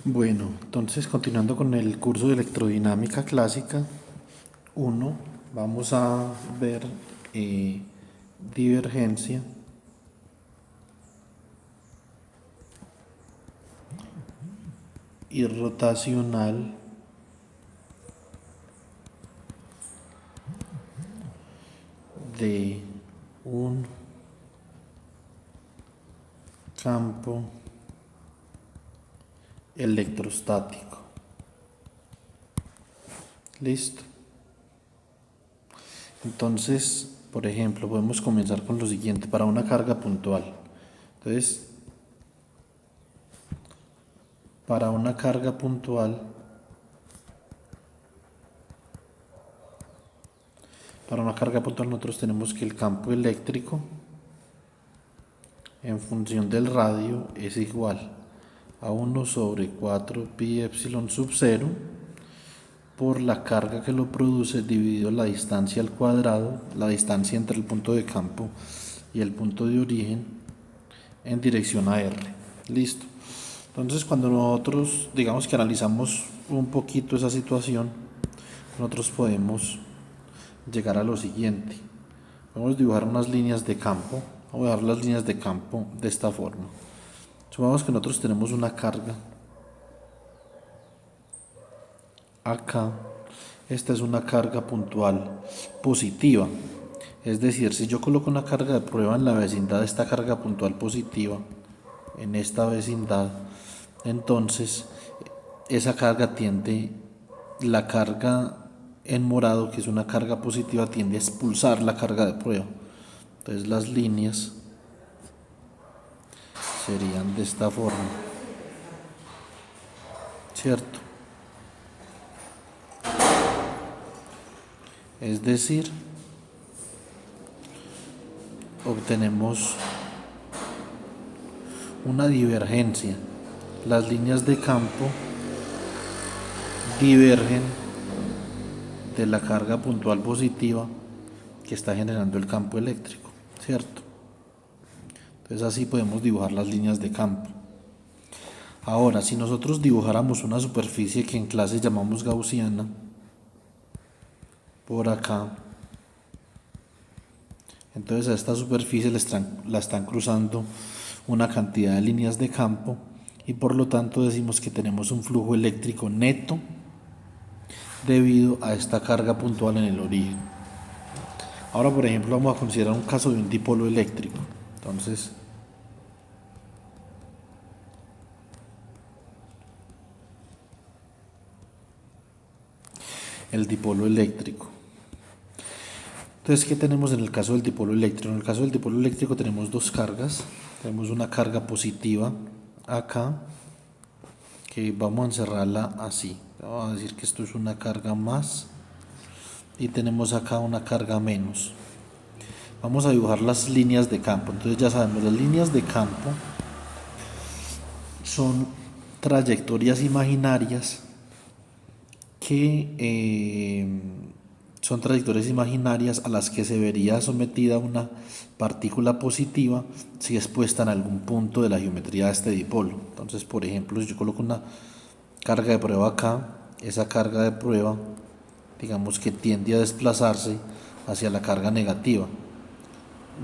Bueno, entonces continuando con el curso de electrodinámica clásica uno, vamos a ver divergencia y rotacional de un campo electrostático. ¿Listo? Entonces, por ejemplo, podemos comenzar con lo siguiente para una carga puntual. Entonces, para una carga puntual, nosotros tenemos que el campo eléctrico en función del radio es igual a 1 sobre 4 pi epsilon sub 0 por la carga que lo produce dividido la distancia al cuadrado, la distancia entre el punto de campo y el punto de origen en dirección a R. Listo. Entonces, cuando nosotros digamos que analizamos un poquito esa situación, nosotros podemos llegar a lo siguiente. Vamos a dibujar unas líneas de campo. Vamos a dibujar las líneas de campo de esta forma. Supongamos que nosotros tenemos una carga acá. Esta es una carga puntual positiva. Es decir, si yo coloco una carga de prueba en la vecindad de esta carga puntual positiva, en esta vecindad, entonces esa carga tiende, la carga en morado, que es una carga positiva, tiende a expulsar la carga de prueba. Entonces las líneas serían de esta forma, ¿cierto? Es decir, obtenemos una divergencia. Las líneas de campo divergen de la carga puntual positiva que está generando el campo eléctrico, ¿cierto? Entonces así podemos dibujar las líneas de campo. Ahora, si nosotros dibujáramos una superficie que en clase llamamos gaussiana, por acá, entonces a esta superficie la están cruzando una cantidad de líneas de campo y por lo tanto decimos que tenemos un flujo eléctrico neto debido a esta carga puntual en el origen. Ahora, por ejemplo, vamos a considerar un caso de un dipolo eléctrico. Entonces, el dipolo eléctrico. Entonces, ¿qué tenemos en el caso del dipolo eléctrico? En el caso del dipolo eléctrico tenemos dos cargas. Tenemos una carga positiva acá, que vamos a encerrarla así. Vamos a decir que esto es una carga más y tenemos acá una carga menos. Vamos a dibujar las líneas de campo. Entonces ya sabemos, las líneas de campo son trayectorias imaginarias a las que se vería sometida una partícula positiva si es puesta en algún punto de la geometría de este dipolo. Entonces, por ejemplo, si yo coloco una carga de prueba acá, esa carga de prueba, digamos que tiende a desplazarse hacia la carga negativa.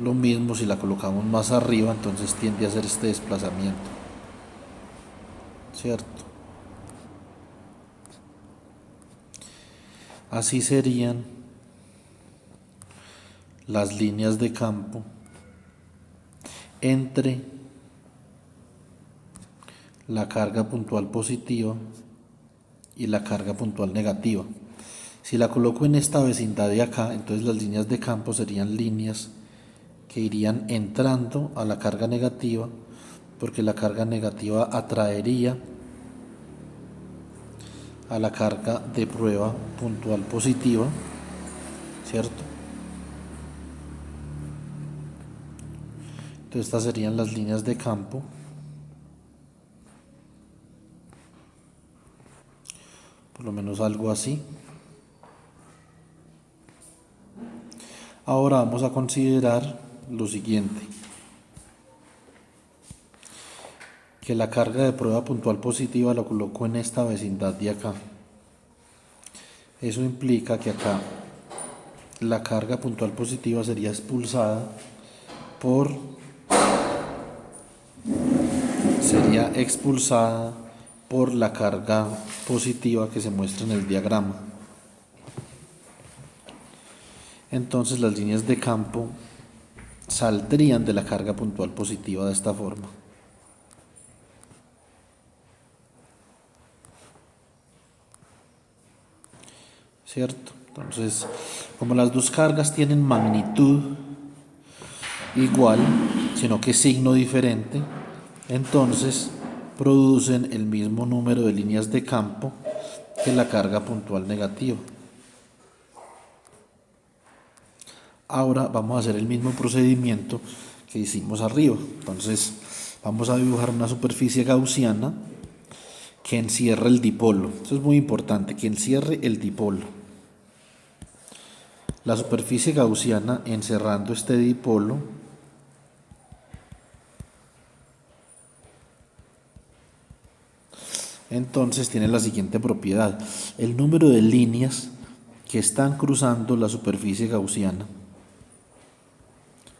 Lo mismo si la colocamos más arriba, entonces tiende a hacer este desplazamiento, ¿cierto? Así serían las líneas de campo entre la carga puntual positiva y la carga puntual negativa. Si la coloco en esta vecindad de acá, entonces las líneas de campo serían líneas que irían entrando a la carga negativa, porque la carga negativa atraería a la carga de prueba puntual positiva, ¿cierto? Entonces estas serían las líneas de campo. Por lo menos algo así. Ahora vamos a considerar lo siguiente. que la carga de prueba puntual positiva la coloco en esta vecindad de acá. Eso implica que acá la carga puntual positiva sería expulsada por la carga positiva que se muestra en el diagrama. Entonces las líneas de campo saldrían de la carga puntual positiva de esta forma. ¿Cierto? Entonces, como las dos cargas tienen magnitud igual, sino que signo diferente, entonces producen el mismo número de líneas de campo que la carga puntual negativa. Ahora vamos a hacer el mismo procedimiento que hicimos arriba. Entonces vamos a dibujar una superficie gaussiana que encierre el dipolo. Eso es muy importante, que encierre el dipolo. La superficie gaussiana encerrando este dipolo entonces tiene la siguiente propiedad: el número de líneas que están cruzando la superficie gaussiana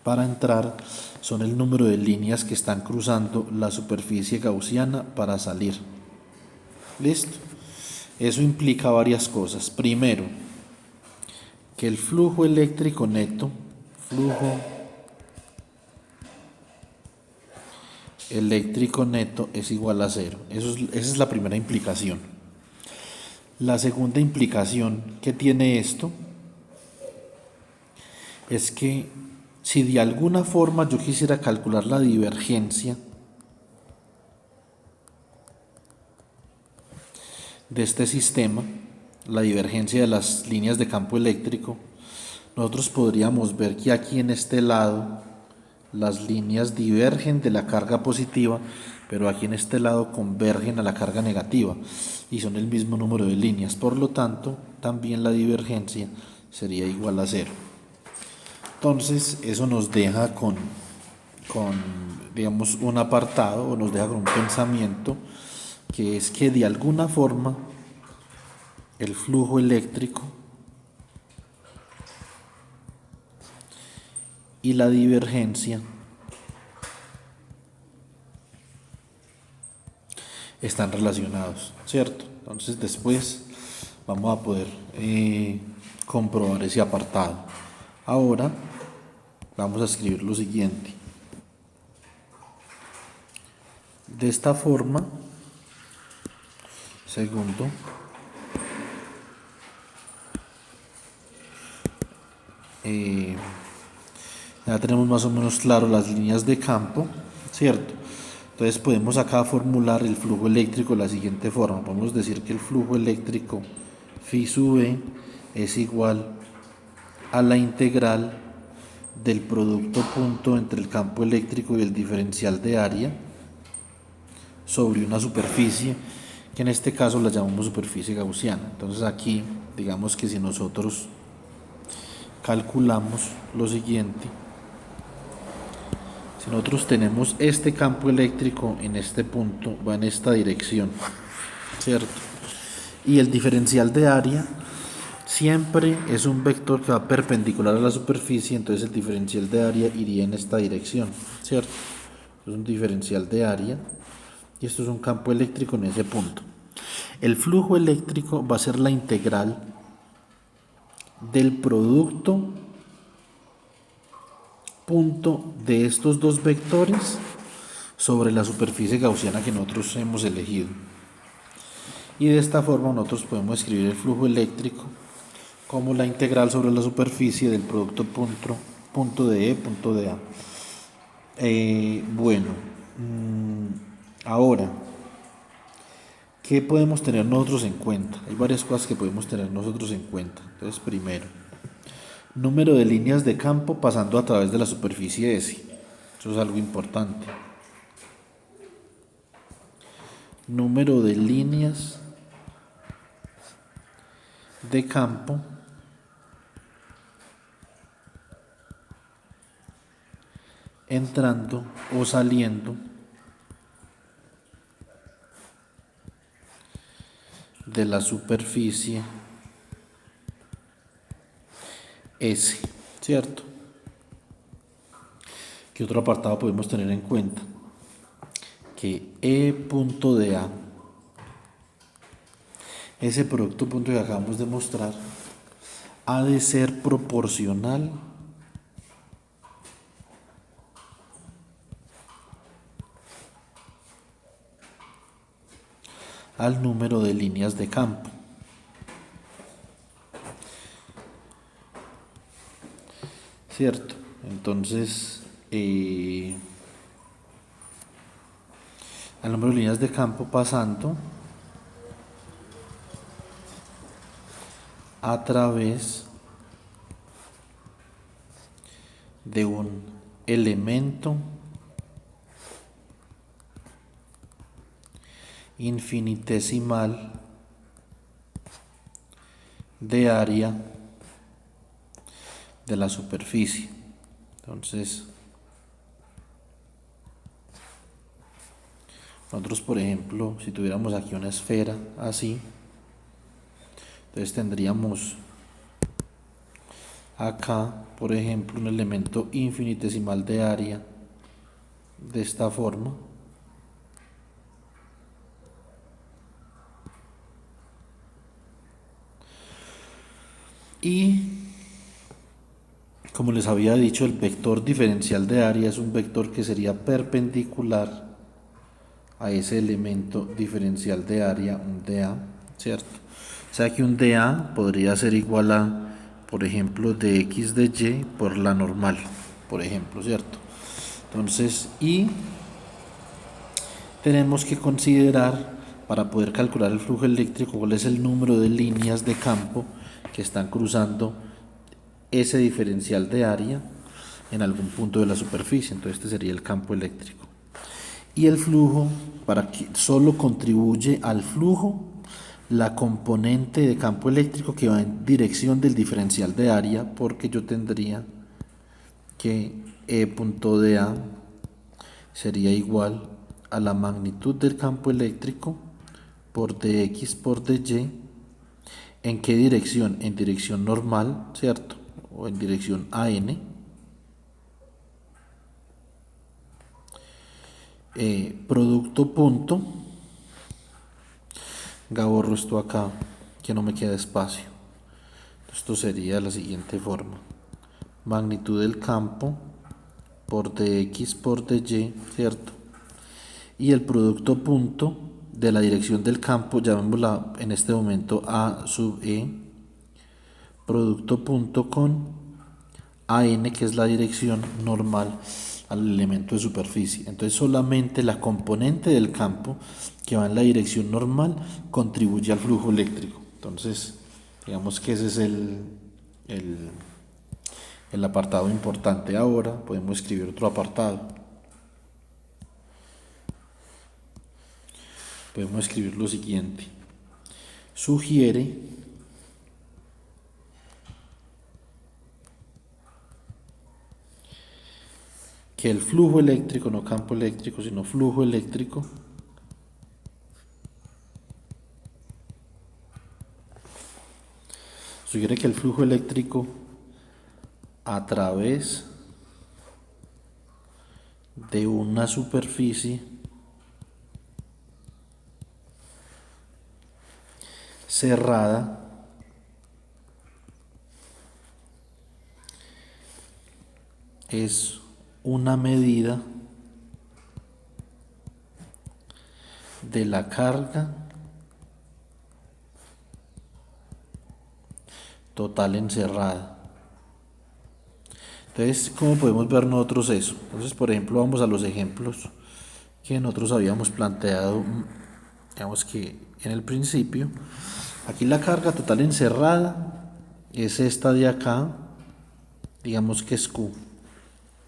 para entrar son el número de líneas que están cruzando la superficie gaussiana para salir. ¿Listo? Eso implica varias cosas. Primero, que el flujo eléctrico neto, es igual a cero. Esa es la primera implicación. La segunda implicación que tiene esto es que si de alguna forma yo quisiera calcular la divergencia de este sistema, la divergencia de las líneas de campo eléctrico, nosotros podríamos ver que aquí en este lado las líneas divergen de la carga positiva, pero aquí en este lado convergen a la carga negativa y son el mismo número de líneas. Por lo tanto, también la divergencia sería igual a cero. Entonces, eso nos deja con digamos, un apartado, o nos deja con un pensamiento, que es que de alguna forma el flujo eléctrico y la divergencia están relacionados, ¿cierto? Entonces después vamos a poder comprobar ese apartado. Ahora vamos a escribir lo siguiente. De esta forma, segundo, ya tenemos más o menos claro las líneas de campo, ¿cierto? Entonces podemos acá formular el flujo eléctrico de la siguiente forma. Podemos decir que el flujo eléctrico phi sub E es igual a la integral del producto punto entre el campo eléctrico y el diferencial de área sobre una superficie, que en este caso la llamamos superficie gaussiana. Entonces aquí, digamos que si nosotros calculamos lo siguiente, si nosotros tenemos este campo eléctrico en este punto, va en esta dirección, ¿cierto? Y el diferencial de área siempre es un vector que va perpendicular a la superficie, entonces el diferencial de área iría en esta dirección, ¿cierto? Es un diferencial de área y esto es un campo eléctrico en ese punto. El flujo eléctrico va a ser la integral del producto punto de estos dos vectores sobre la superficie gaussiana que nosotros hemos elegido. Y de esta forma nosotros podemos escribir el flujo eléctrico como la integral sobre la superficie del producto punto de E, punto de A. Bueno, ahora, ¿qué podemos tener nosotros en cuenta? Hay varias cosas que podemos tener nosotros en cuenta. Entonces, primero, número de líneas de campo pasando a través de la superficie S. Eso es algo importante. Número de líneas de campo entrando o saliendo de la superficie S, ¿cierto? ¿Qué otro apartado podemos tener en cuenta? Que E punto de A, ese producto punto que acabamos de mostrar, ha de ser proporcional al número de líneas de campo. ¿Cierto? Entonces, al número de líneas de campo pasando a través de un elemento infinitesimal de área de la superficie. Entonces, nosotros, por ejemplo, si tuviéramos aquí una esfera así, entonces tendríamos acá, por ejemplo, un elemento infinitesimal de área de esta forma. Y como les había dicho, el vector diferencial de área es un vector que sería perpendicular a ese elemento diferencial de área, un dA, ¿cierto? O sea que un dA podría ser igual a, por ejemplo, dx de y por la normal, por ejemplo, ¿cierto? Entonces, y tenemos que considerar, para poder calcular el flujo eléctrico, cuál es el número de líneas de campo que están cruzando ese diferencial de área en algún punto de la superficie. Entonces este sería el campo eléctrico. Y el flujo, para que solo contribuye al flujo la componente de campo eléctrico que va en dirección del diferencial de área, porque yo tendría que E punto de A sería igual a la magnitud del campo eléctrico por dx por dy. ¿En qué dirección? En dirección normal, ¿cierto? O en dirección AN. Producto punto. Borro esto acá, que no me queda espacio. Esto sería de la siguiente forma. Magnitud del campo por dx por dy, ¿cierto? Y el producto punto de la dirección del campo, llamémosla en este momento A sub E, producto punto con AN, que es la dirección normal al elemento de superficie. Entonces solamente la componente del campo que va en la dirección normal contribuye al flujo eléctrico. Entonces, digamos que ese es el apartado importante. Ahora podemos escribir otro apartado. Podemos escribir lo siguiente. Sugiere que el flujo eléctrico, no campo eléctrico, sino flujo eléctrico, sugiere que el flujo eléctrico a través de una superficie cerrada es una medida de la carga total encerrada. Entonces, ¿cómo podemos ver nosotros eso? Entonces, por ejemplo, vamos a los ejemplos que nosotros habíamos planteado, digamos que en el principio. Aquí la carga total encerrada es esta de acá, digamos que es Q,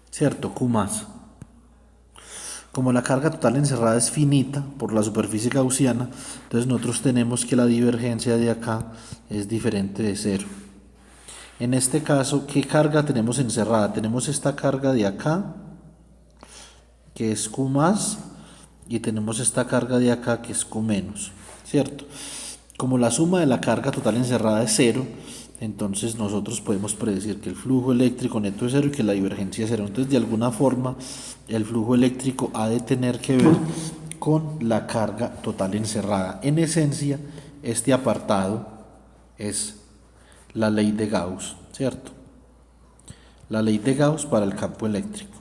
¿cierto? Q más. Como la carga total encerrada es finita por la superficie gaussiana, entonces nosotros tenemos que la divergencia de acá es diferente de cero. En este caso, ¿qué carga tenemos encerrada? Tenemos esta carga de acá, que es Q más, y tenemos esta carga de acá, que es Q menos, ¿cierto? Como la suma de la carga total encerrada es cero, entonces nosotros podemos predecir que el flujo eléctrico neto es cero y que la divergencia es cero. Entonces, de alguna forma, el flujo eléctrico ha de tener que ver con la carga total encerrada. En esencia, este apartado es la ley de Gauss, ¿cierto? La ley de Gauss para el campo eléctrico.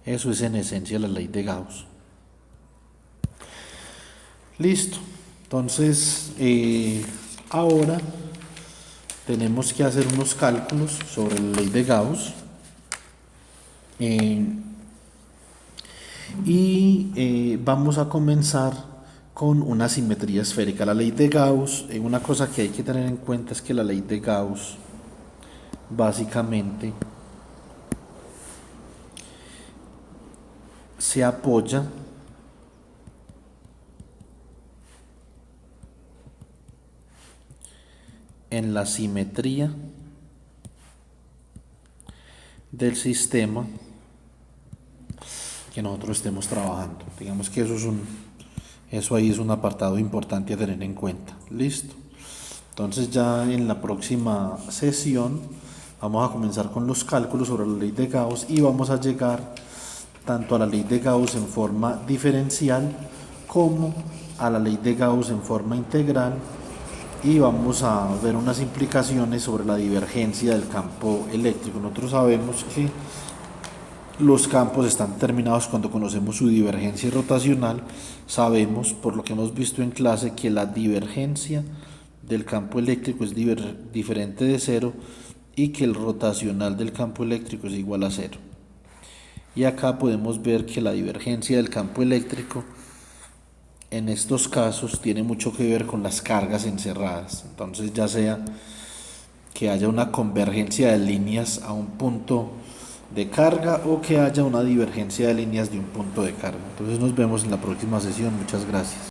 Eso es en esencia la ley de Gauss. Listo. Entonces, ahora tenemos que hacer unos cálculos sobre la ley de Gauss. Vamos a comenzar con una simetría esférica. La ley de Gauss, una cosa que hay que tener en cuenta es que la ley de Gauss básicamente se apoya en la simetría del sistema que nosotros estemos trabajando. Digamos que eso ahí es un apartado importante a tener en cuenta. Listo. Entonces ya en la próxima sesión vamos a comenzar con los cálculos sobre la ley de Gauss y vamos a llegar tanto a la ley de Gauss en forma diferencial como a la ley de Gauss en forma integral, y vamos a ver unas implicaciones sobre la divergencia del campo eléctrico. Nosotros sabemos que los campos están determinados cuando conocemos su divergencia rotacional. Sabemos, por lo que hemos visto en clase, que la divergencia del campo eléctrico es diferente de cero y que el rotacional del campo eléctrico es igual a cero. Y acá podemos ver que la divergencia del campo eléctrico en estos casos tiene mucho que ver con las cargas encerradas. Entonces, ya sea que haya una convergencia de líneas a un punto de carga o que haya una divergencia de líneas de un punto de carga. Entonces nos vemos en la próxima sesión. Muchas gracias.